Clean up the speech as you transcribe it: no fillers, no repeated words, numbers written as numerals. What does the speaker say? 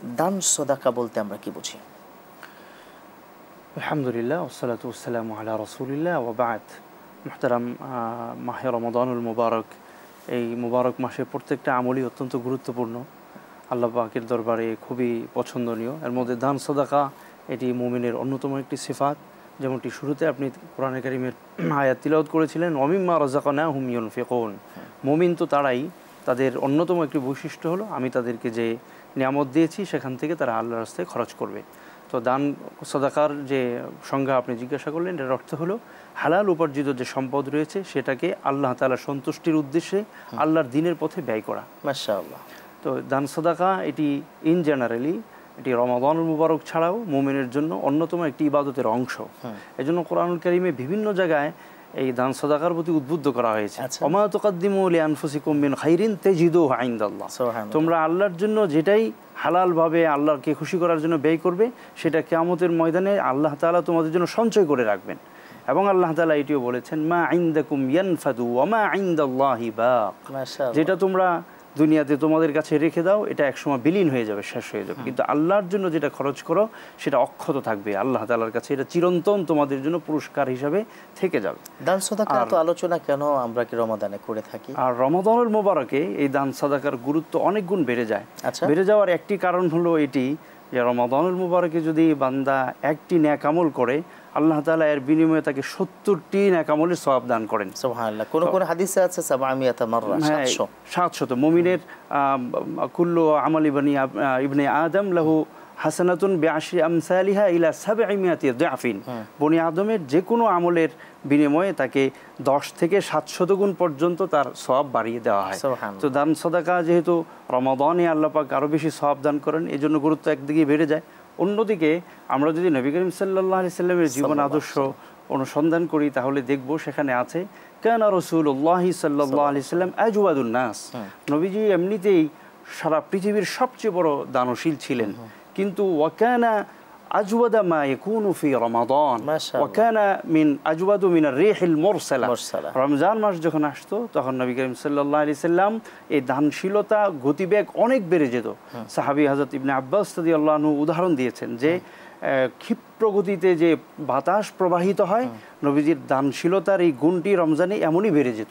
দান সদাকা বলতে আমরা কি বুঝি? আলহামদুলিল্লাহ ওয়াসসালাতু ওয়াসসালামু আলা রাসূলিল্লাহ ওয়া বা'দ। মুহতারাম, মাহে রমাদানুল মুবারক, এই মুবারক মাসে প্রত্যেকটা আমলই অত্যন্ত গুরুত্বপূর্ণ, আল্লাহ পাকের দরবারে খুবই পছন্দনীয়। এর মধ্যে দান সদাকা এটি মুমিনের অন্যতম একটি সিফাত। যেমনটি শুরুতে আপনি কোরআনে কারীমের আয়াত তিলাওয়াত করেছিলেন, ওয়া মিম্মা রাযাকনাহুম ইউনফিকুন। মুমিন তো তারাই, তাদের অন্যতম একটি বৈশিষ্ট্য হলো আমি তাদেরকে যে নিয়ামত দিয়েছি সেখান থেকে তারা আল্লাহর রাস্তায় খরচ করবে। তো দান সদাকার যে সংজ্ঞা আপনি জিজ্ঞাসা করলেন, এর অর্থ হলো হালাল উপার্জিত যে সম্পদ রয়েছে সেটাকে আল্লাহ তাআলার সন্তুষ্টির উদ্দেশ্যে আল্লাহর দ্বীনের পথে ব্যয় করা। মাশাআল্লাহ। তো দান সদাকা এটি ইন জেনারেলি এটি রমাদানুল মুবারক ছাড়াও মুমিনের জন্য অন্যতম একটি ইবাদতের অংশ। এজন্য কোরআনুল কারীমে বিভিন্ন জায়গায় এই দান সদাকার প্রতি উদ্বুদ্ধ করা হয়েছে। ওমা তুকাদ্দিমু লিআনফুসিকুম মিন খাইরিন তাজিদুহু ইনদাল্লাহ। তোমরা আল্লাহর জন্য যেটাই হালালভাবে আল্লাহকে খুশি করার জন্য ব্যয় করবে সেটা কিয়ামতের ময়দানে আল্লাহ তাআলা তোমাদের জন্য সঞ্চয় করে রাখবেন। এবং আল্লাহ তাআলা এটিও বলেছেন, মা ইনদাকুম ইয়ানফাদু ওয়া মা ইনদাল্লাহি বাক। যেটা তোমরা দুনিয়াতে তোমাদের কাছে রেখে দাও এটা একসময় বিলীন হয়ে যাবে, শেষ হয়ে যাবে, কিন্তু আল্লাহর জন্য যেটা খরচ করো সেটা অক্ষত থাকবে আল্লাহ তাআলার কাছে, এটা চিরন্তন তোমাদের জন্য পুরস্কার হিসাবে থেকে যাবে। দান সাদাকার তো আলোচনা কেন আমরা কি রমাদানে করে থাকি? আর রমাদানুল মুবারকে এই দান সাদাকার গুরুত্ব অনেক গুণ বেড়ে যায়। বেড়ে যাওয়ার একটি কারণ হলো এটি যে রমাদানুল মুবারকে যদি বান্দা একটি নেক আমল করে আল্লাহ তাআলা এর বিনিময়ে তাকে ৭০টি নেক আমলের সওয়াব দান করেন। সুবহানাল্লাহ। কোন কোন হাদিসে আছে ৭০০ মাররা, ৭০০। মুমিনের কুল্লু আমালি বানি ইবনে আদম লাহু হাসানাতুন বিআশরি আমসালিহা ইলা ৭০০ দিআফিন। বনি আদমের যে কোনো আমলের বিনিময়ে তাকে ১০ থেকে ৭০০ গুণ পর্যন্ত তার সওয়াব বাড়িয়ে দেওয়া হয়। তো দান সাদাকা যেহেতু রমাদানে আল্লাহ পাক আরও বেশি সওয়াব দান করেন, এই জন্য গুরুত্ব একদিকে বেড়ে যায়। অন্যদিকে আমরা যদি নবী করিম সাল্লাল্লাহু আলাইহি সাল্লামের জীবন আদর্শ অনুসন্ধান করি তাহলে দেখব সেখানে আছে কানা রাসূলুল্লাহি সাল্লাল্লাহু আলাইহি সাল্লাম আজওয়াদুন নাস। নবীজি এমনিতেই সারা পৃথিবীর সবচেয়ে বড় দানশীল ছিলেন, কিন্তু ওয়াকানা আজওয়াদা মা ইয়াকুনু ফি রমাদান ওয়াকানা মিন আজওয়াদু মিনার রিহিল মুরসালা। রমজান মাস যখন আসতো তখন নবী করিম সাল্লাল্লাহু আলাইহি সাল্লাম এই দানশীলতা গতিবেগ অনেক বেড়ে যেত। সাহাবী হযরত ইবনে আব্বাস রাদিয়াল্লাহু আনহু উদাহরণ দিয়েছেন যে ক্ষিপ্র গতিতে যে বাতাস প্রবাহিত হয়, নবীজির দানশীলতার এই গুণটি রমজানে এমনই বেড়ে যেত।